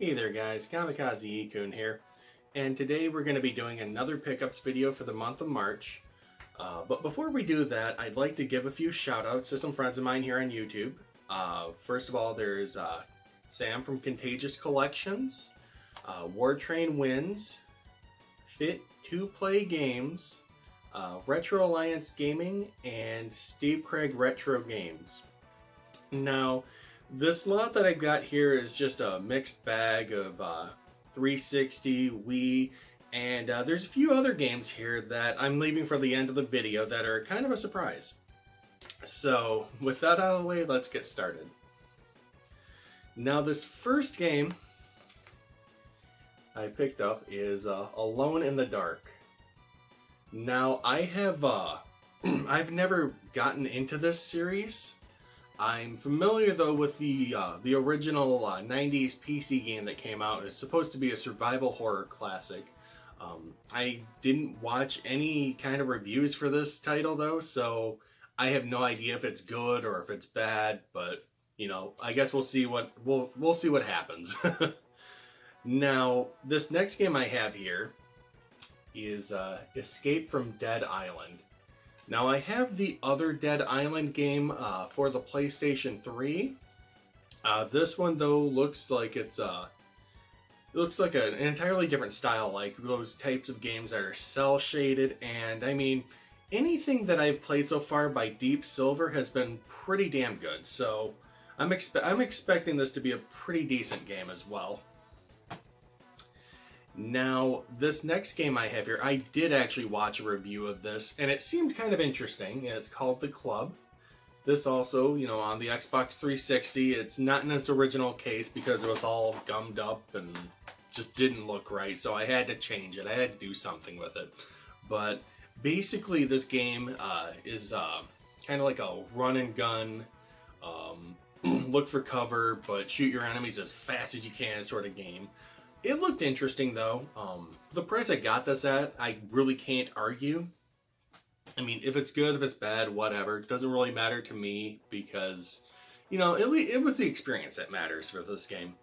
Hey there guys, Kamikaze Ikun here, and today we're going to be doing another pickups video for the month of March. But before we do that, I'd like to give a few shout outs to some friends of mine here on YouTube. First of all, there's Sam from Contagious Collections, War Train Wins, Fit 2 Play Games, Retro Alliance Gaming, and Steve Craig Retro Games. Now, this lot that I've got here is just a mixed bag of 360, Wii, and there's a few other games here that I'm leaving for the end of the video that are kind of a surprise. So, with that out of the way, let's get started. Now, this first game I picked up is Alone in the Dark. Now, I have I've never gotten into this series. I'm familiar though with the original 90s PC game that came out. It's supposed to be a survival horror classic. I didn't watch any kind of reviews for this title though, so I have no idea if it's good or if it's bad. But you know, I guess we'll see what we'll see what happens. Now, this next game I have here is Escape from Dead Island. Now, I have the other Dead Island game for the PlayStation 3. This one, though, looks like it looks like an entirely different style, like those types of games that are cel-shaded. And, I mean, anything that I've played so far by Deep Silver has been pretty damn good. So, I'm expecting this to be a pretty decent game as well. Now, this next game I have here, I did actually watch a review of this, and it seemed kind of interesting. It's called The Club. This also, you know, on the Xbox 360, it's not in its original case because it was all gummed up and just didn't look right, so I had to change it. I had to do something with it. But basically, this game is kind of like a run and gun, look for cover, but shoot your enemies as fast as you can sort of game. It looked interesting though. The price I got this at, I really can't argue. I mean, if it's good, if it's bad, whatever. It doesn't really matter to me because, you know, it was the experience that matters for this game.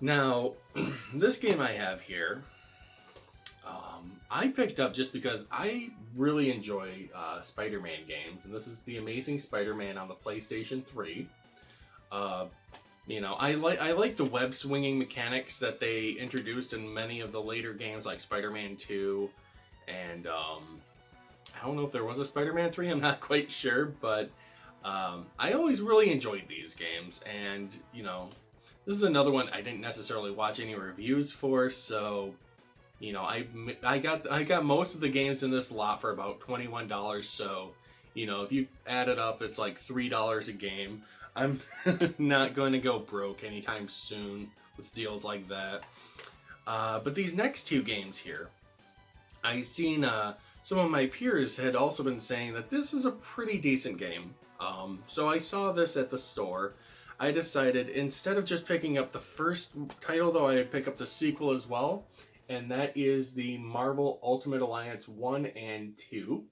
Now, this game I have here, I picked up just because I really enjoy Spider-Man games. And this is The Amazing Spider-Man on the PlayStation 3. You know, I like the web swinging mechanics that they introduced in many of the later games, like Spider-Man 2, and I don't know if there was a Spider-Man 3. I'm not quite sure, but I always really enjoyed these games, and you know, this is another one I didn't necessarily watch any reviews for, so you know, I got most of the games in this lot for about $21. So you know, if you add it up, it's like $3 a game. I'm not going to go broke anytime soon with deals like that. But these next two games here, I've seen some of my peers had also been saying that this is a pretty decent game. So I saw this at the store. I decided instead of just picking up the first title, though, I'd pick up the sequel as well. And that is the Marvel Ultimate Alliance 1 and 2.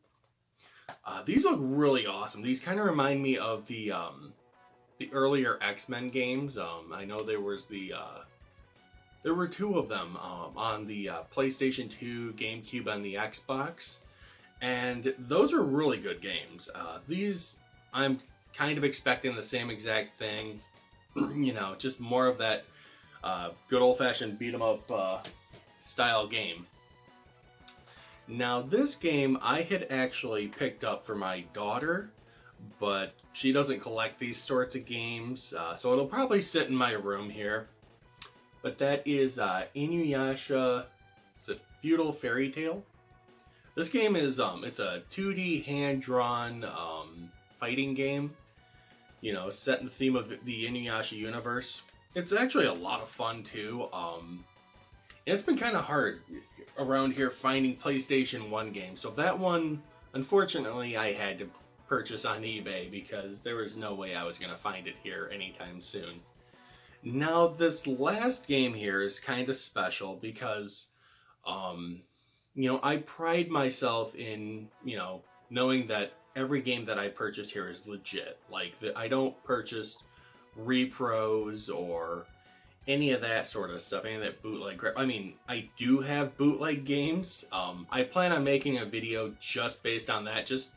These look really awesome. These kind of remind me of the earlier X-Men games. I know there were two of them on the PlayStation 2, GameCube, and the Xbox, and those are really good games. These, I'm kind of expecting the same exact thing, you know, just more of that good old-fashioned beat-em-up style game. Now, this game I had actually picked up for my daughter, but she doesn't collect these sorts of games, so it'll probably sit in my room here. But that is Inuyasha, is it Feudal Fairy Tale? This game is, it's a 2D hand-drawn fighting game, you know, set in the theme of the Inuyasha universe. It's actually a lot of fun, too. It's been kind of hard around here finding PlayStation 1 games, so that one, unfortunately, I had to purchase on eBay because there was no way I was going to find it here anytime soon. Now, this last game here is kind of special because, you know, I pride myself in, you know, knowing that every game that I purchase here is legit. Like, I don't purchase repros or any of that sort of stuff, any of that bootleg crap. I mean, I do have bootleg games. I plan on making a video just based on that, just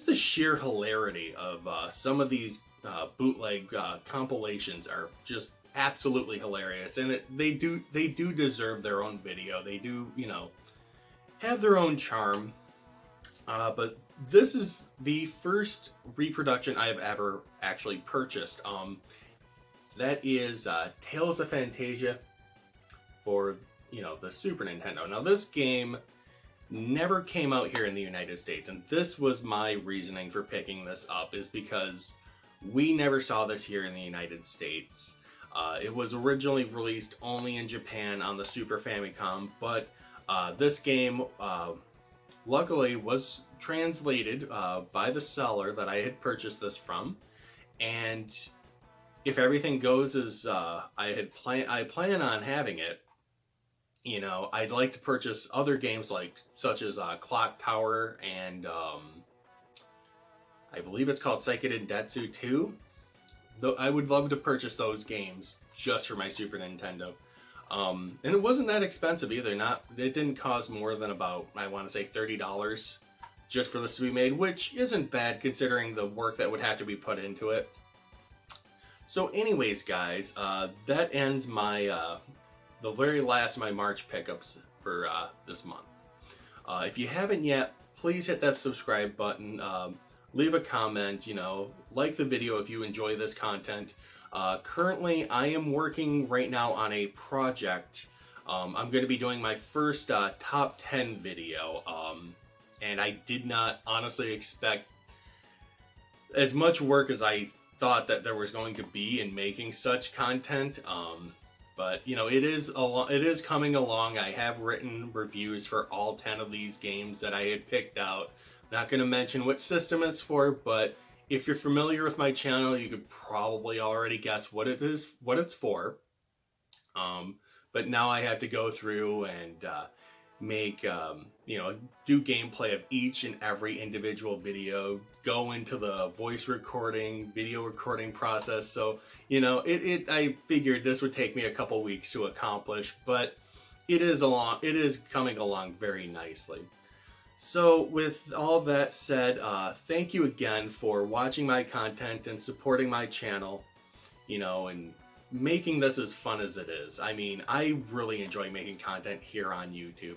the sheer hilarity of some of these bootleg compilations are just absolutely hilarious, and they do deserve their own video. They do, have their own charm. But this is the first reproduction I have ever actually purchased. That is Tales of Phantasia for, the Super Nintendo. Now, this game never came out here in the United States, and this was my reasoning for picking this up, is because we never saw this here in the United States. It was originally released only in Japan on the Super Famicom, but this game luckily was translated by the seller that I had purchased this from, and if everything goes as I plan on having it, I'd like to purchase other games such as Clock Tower and I believe it's called Seiken Densetsu 2. Though I would love to purchase those games just for my Super Nintendo. And it wasn't that expensive either. It didn't cost more than about, I want to say, $30 just for this to be made, which isn't bad considering the work that would have to be put into it. So anyways, guys, that ends my the very last of my March pickups for this month. If you haven't yet, please hit that subscribe button. Leave a comment, like the video if you enjoy this content. Currently, I am working right now on a project. I'm going to be doing my first top 10 video, and I did not honestly expect as much work as I thought that there was going to be in making such content. But it is coming along. I have written reviews for all 10 of these games that I had picked out. Not going to mention what system it's for, but if you're familiar with my channel, you could probably already guess what it's for. But now I have to go through and make, do gameplay of each and every individual video, go into the voice recording, video recording process. So, I figured this would take me a couple weeks to accomplish, but it is coming along very nicely. So with all that said, thank you again for watching my content and supporting my channel, and making this as fun as it is. I mean, I really enjoy making content here on YouTube.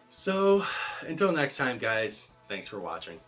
So until next time, guys, thanks for watching.